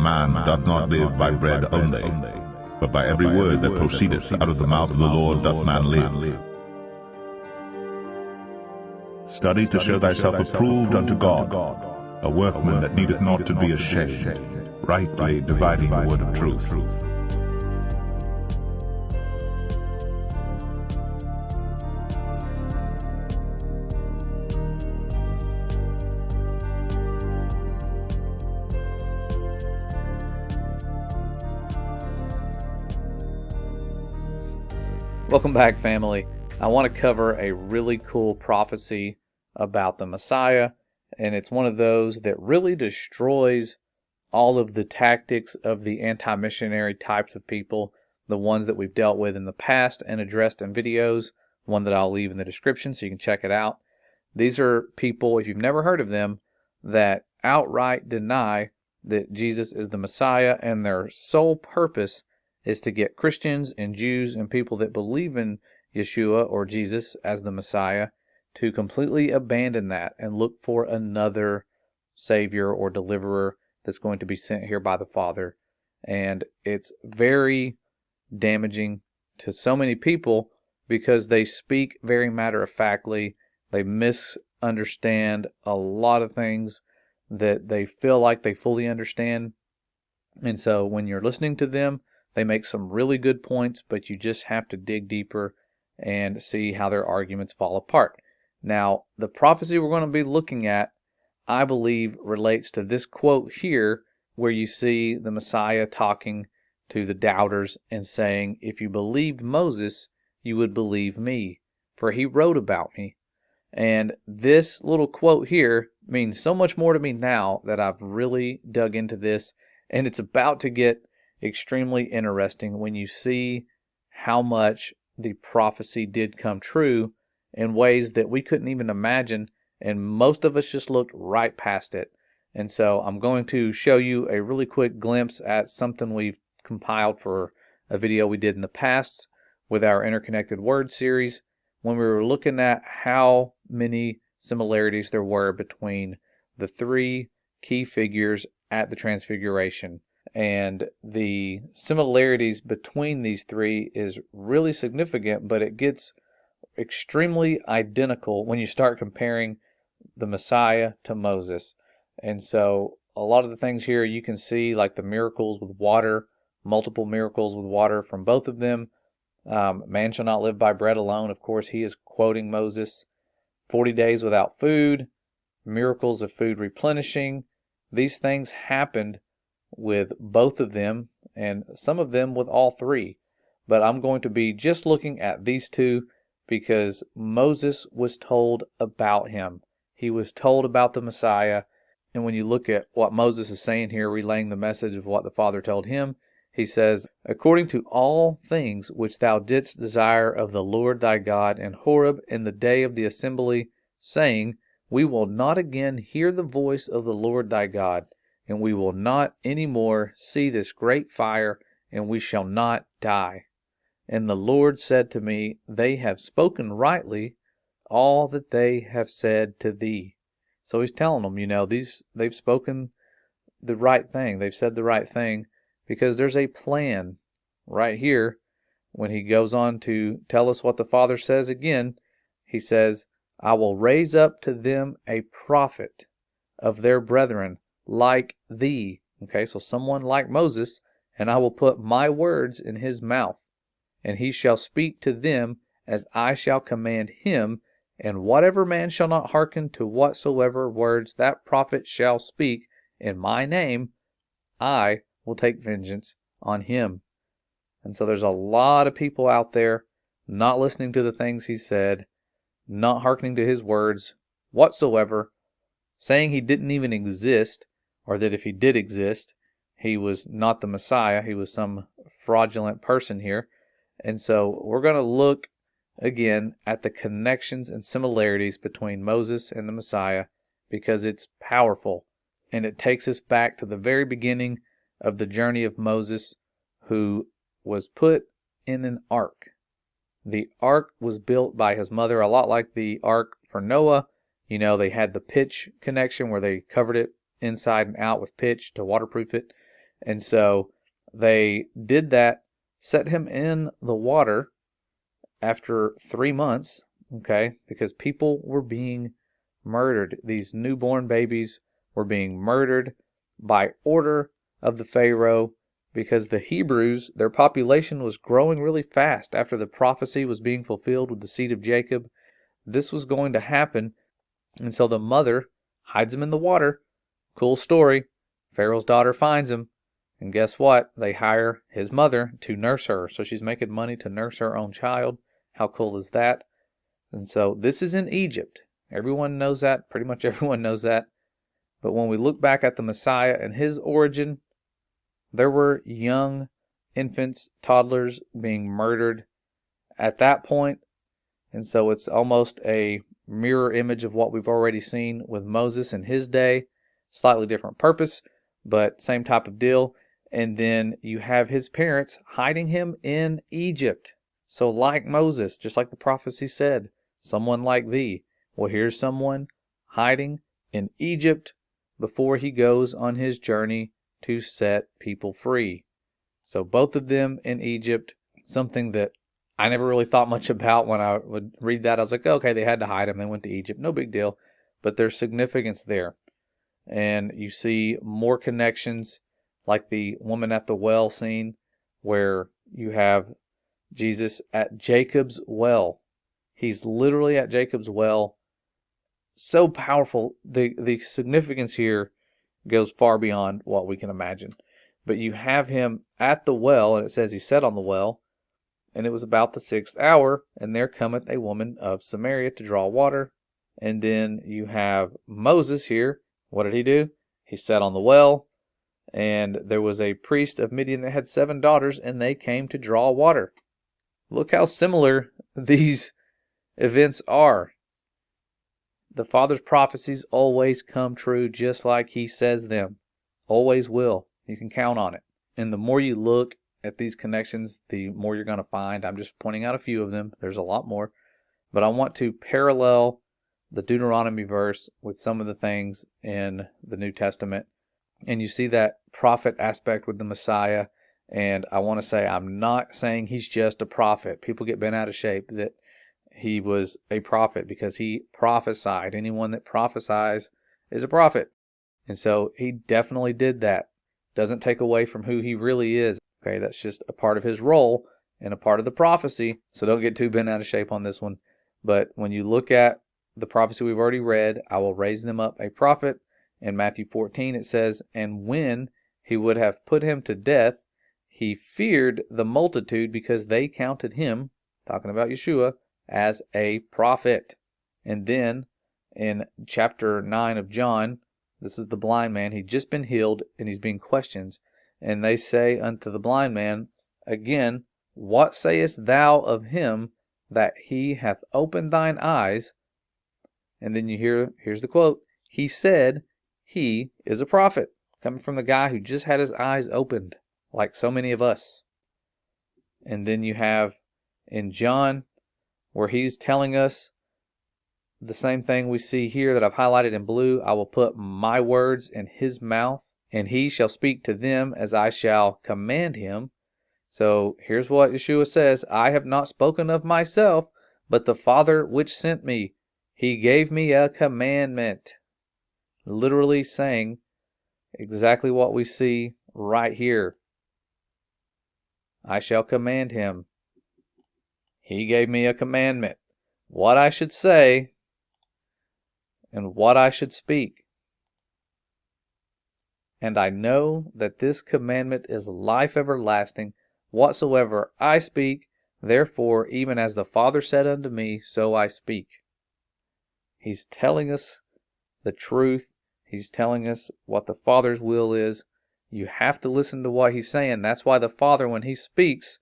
Man doth not live by bread only, but by every word that proceedeth out of the mouth of the Lord doth man live. Study to show thyself approved unto God, a workman that needeth not to be ashamed, rightly dividing the word of truth. Welcome back, family. I want to cover a really cool prophecy about the Messiah, and it's one of those that really destroys all of the tactics of the anti-missionary types of people, the ones that we've dealt with in the past and addressed in videos, one that I'll leave in the description so you can check it out. These are people, if you've never heard of them, that outright deny that Jesus is the Messiah, and their sole purpose is to get Christians and Jews and people that believe in Yeshua or Jesus as the Messiah to completely abandon that and look for another Savior or deliverer that's going to be sent here by the Father. And it's very damaging to so many people because they speak very matter-of-factly. They misunderstand a lot of things that they feel like they fully understand. And so when you're listening to them, they make some really good points, but you just have to dig deeper and see how their arguments fall apart. Now, the prophecy we're going to be looking at, I believe, relates to this quote here, where you see the Messiah talking to the doubters and saying, "If you believed Moses, you would believe me, for he wrote about me." And this little quote here means so much more to me now that I've really dug into this, and it's about to get extremely interesting when you see how much the prophecy did come true in ways that we couldn't even imagine, and most of us just looked right past it. And so I'm going to show you a really quick glimpse at something we've compiled for a video we did in the past with our Interconnected Word series, when we were looking at how many similarities there were between the three key figures at the Transfiguration. And the similarities between these three is really significant, but it gets extremely identical when you start comparing the Messiah to Moses. And so a lot of the things here you can see, like the miracles with water, multiple miracles with water from both of them. Man shall not live by bread alone. Of course, he is quoting Moses. 40 days without food, miracles of food replenishing. These things happened with both of them, and some of them with all three. But I'm going to be just looking at these two because Moses was told about him. He was told about the Messiah. And when you look at what Moses is saying here, relaying the message of what the Father told him, he says, "According to all things which thou didst desire of the Lord thy God in Horeb in the day of the assembly, saying, We will not again hear the voice of the Lord thy God, and we will not any more see this great fire, and we shall not die. And the Lord said to me, They have spoken rightly all that they have said to thee." So he's telling them, they've spoken the right thing. They've said the right thing because there's a plan right here. When he goes on to tell us what the Father says again, he says, "I will raise up to them a prophet of their brethren like thee." Okay, so someone like Moses, "and I will put my words in his mouth, and he shall speak to them as I shall command him, and whatever man shall not hearken to whatsoever words that prophet shall speak in my name, I will take vengeance on him." And so there's a lot of people out there not listening to the things he said, not hearkening to his words whatsoever, saying he didn't even exist, or that if he did exist, he was not the Messiah, he was some fraudulent person here. And so we're going to look again at the connections and similarities between Moses and the Messiah because it's powerful, and it takes us back to the very beginning of the journey of Moses, who was put in an ark. The ark was built by his mother, a lot like the ark for Noah. They had the pitch connection where they covered it inside and out with pitch to waterproof it. And so they did that, set him in the water after 3 months, okay, because people were being murdered. These newborn babies were being murdered by order of the Pharaoh because the Hebrews, their population was growing really fast after the prophecy was being fulfilled with the seed of Jacob. This was going to happen, and so the mother hides him in the water. Cool story. Pharaoh's daughter finds him, and guess what? They hire his mother to nurse her. So she's making money to nurse her own child. How cool is that? And so this is in Egypt. Everyone knows that. Pretty much everyone knows that. But when we look back at the Messiah and his origin, there were young infants, toddlers being murdered at that point. And so it's almost a mirror image of what we've already seen with Moses in his day. Slightly different purpose, but same type of deal. And then you have his parents hiding him in Egypt. So like Moses, just like the prophecy said, someone like thee. Well, here's someone hiding in Egypt before he goes on his journey to set people free. So both of them in Egypt, something that I never really thought much about when I would read that. I was like, okay, they had to hide him. They went to Egypt. No big deal. But there's significance there. And you see more connections like the woman at the well scene where you have Jesus at Jacob's well. He's literally at Jacob's well. So powerful. The significance here goes far beyond what we can imagine. But you have him at the well, and it says he sat on the well, and it was about the 6th hour, and there cometh a woman of Samaria to draw water. And then you have Moses here. What did he do? He sat on the well, and there was a priest of Midian that had 7 daughters, and they came to draw water. Look how similar these events are. The Father's prophecies always come true just like he says them. Always will. You can count on it. And the more you look at these connections, the more you're going to find. I'm just pointing out a few of them. There's a lot more. But I want to parallel the Deuteronomy verse with some of the things in the New Testament. And you see that prophet aspect with the Messiah. And I want to say, I'm not saying he's just a prophet. People get bent out of shape that he was a prophet because he prophesied. Anyone that prophesies is a prophet. And so he definitely did that. Doesn't take away from who he really is. Okay, that's just a part of his role and a part of the prophecy. So don't get too bent out of shape on this one. But when you look at the prophecy we've already read, I will raise them up a prophet. In Matthew 14 it says, and when he would have put him to death, he feared the multitude because they counted him, talking about Yeshua, as a prophet. And then in chapter 9 of John, this is the blind man. He'd just been healed and he's being questioned. And they say unto the blind man, again, what sayest thou of him that he hath opened thine eyes? And then here's the quote, he said, he is a prophet. Coming from the guy who just had his eyes opened, like so many of us. And then you have in John, where he's telling us the same thing we see here that I've highlighted in blue. I will put my words in his mouth, and he shall speak to them as I shall command him. So here's what Yeshua says, I have not spoken of myself, but the Father which sent me, he gave me a commandment. Literally saying exactly what we see right here. I shall command him. He gave me a commandment. What I should say and what I should speak. And I know that this commandment is life everlasting. Whatsoever I speak, therefore, even as the Father said unto me, so I speak. He's telling us the truth. He's telling us what the Father's will is. You have to listen to what he's saying. That's why the Father, when he speaks,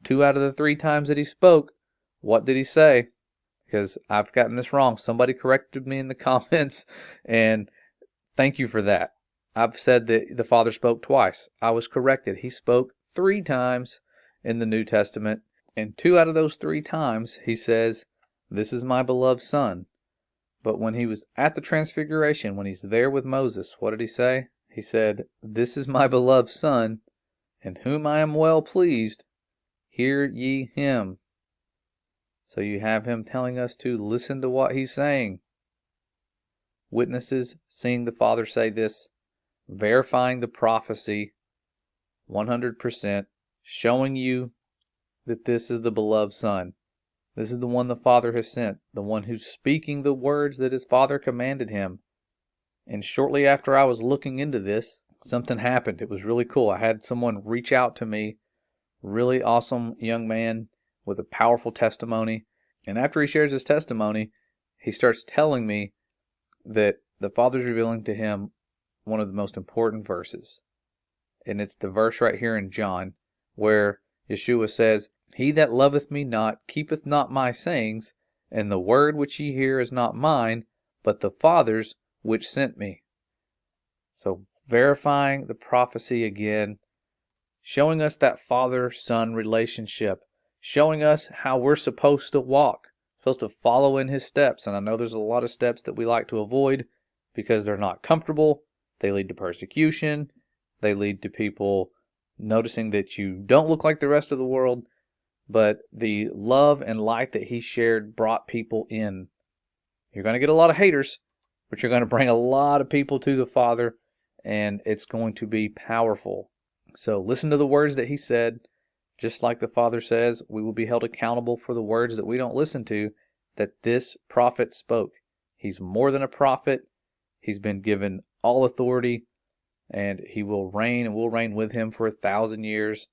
2 out of the 3 times that he spoke, what did he say? Because I've gotten this wrong. Somebody corrected me in the comments, and thank you for that. I've said that the Father spoke twice. I was corrected. He spoke 3 times in the New Testament, and 2 out of those 3 times he says, this is my beloved Son. But when he was at the Transfiguration, when he's there with Moses, what did he say? He said, "This is my beloved Son, in whom I am well pleased. Hear ye him." So you have him telling us to listen to what he's saying. Witnesses seeing the Father say this, verifying the prophecy 100%, showing you that this is the beloved Son. This is the one the Father has sent, the one who's speaking the words that his Father commanded him. And shortly after I was looking into this, something happened. It was really cool. I had someone reach out to me, really awesome young man with a powerful testimony. And after he shares his testimony, he starts telling me that the Father's revealing to him one of the most important verses. And it's the verse right here in John, where Yeshua says, "He that loveth me not keepeth not my sayings, and the word which ye hear is not mine, but the Father's which sent me." So verifying the prophecy again, showing us that father-son relationship, showing us how we're supposed to walk, supposed to follow in his steps. And I know there's a lot of steps that we like to avoid because they're not comfortable. They lead to persecution. They lead to people noticing that you don't look like the rest of the world. But the love and light that he shared brought people in. You're going to get a lot of haters, but you're going to bring a lot of people to the Father, and it's going to be powerful. So listen to the words that he said. Just like the Father says, we will be held accountable for the words that we don't listen to, that this prophet spoke. He's more than a prophet. He's been given all authority, and he will reign, and we'll reign with him for 1,000 years,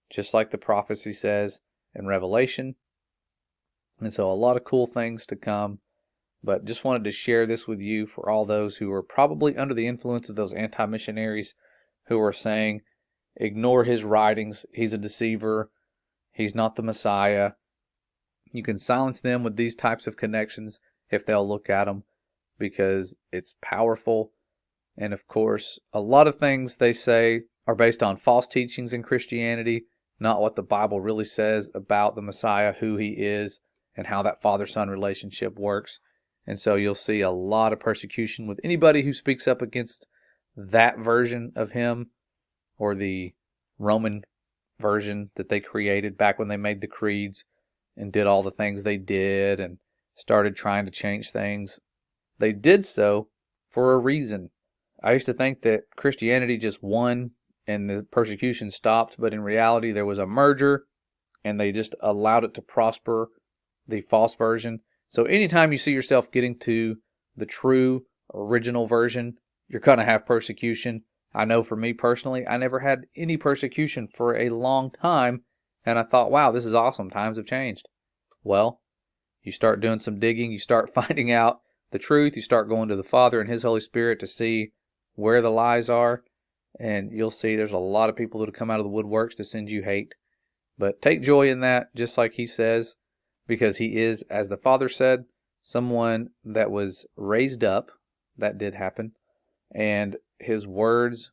just like the prophecy says in Revelation. And so a lot of cool things to come. But just wanted to share this with you for all those who are probably under the influence of those anti-missionaries who are saying, ignore his writings, he's a deceiver, he's not the Messiah. You can silence them with these types of connections if they'll look at them, because it's powerful. And of course, a lot of things they say are based on false teachings in Christianity, not what the Bible really says about the Messiah, who he is, and how that father-son relationship works. And so you'll see a lot of persecution with anybody who speaks up against that version of him, or the Roman version that they created back when they made the creeds and did all the things they did and started trying to change things. They did so for a reason. I used to think that Christianity just won and the persecution stopped, but in reality there was a merger and they just allowed it to prosper, the false version. So anytime you see yourself getting to the true original version, you're going to have persecution. I know for me personally, I never had any persecution for a long time, and I thought, wow, this is awesome. Times have changed. Well, you start doing some digging, you start finding out the truth, you start going to the Father and his Holy Spirit to see where the lies are, and you'll see there's a lot of people that will come out of the woodworks to send you hate. But take joy in that, just like he says, because he is, as the Father said, someone that was raised up. That did happen. And his words,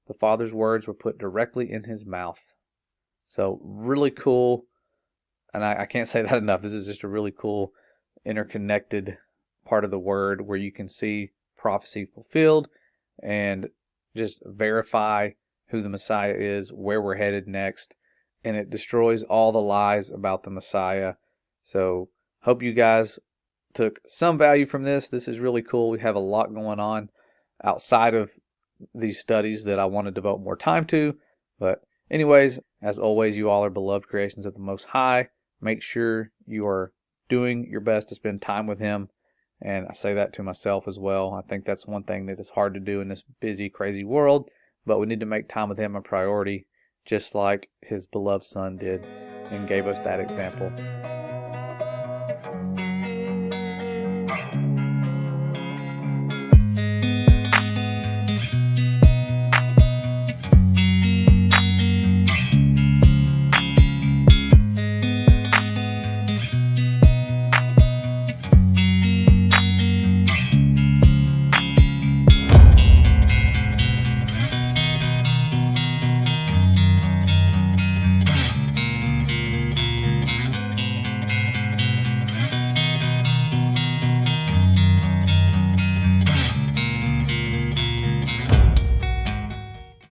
the Father's words, were put directly in his mouth. So really cool. And I can't say that enough. This is just a really cool, interconnected part of the Word where you can see prophecy fulfilled and just verify who the Messiah is, where we're headed next. And it destroys all the lies about the Messiah. So hope you guys took some value from this. This is really cool. We have a lot going on outside of these studies that I want to devote more time to. But anyways, as always, you all are beloved creations of the Most High. Make sure you are doing your best to spend time with him. And I say that to myself as well. I think that's one thing that is hard to do in this busy, crazy world. But we need to make time with him a priority, just like his beloved Son did and gave us that example.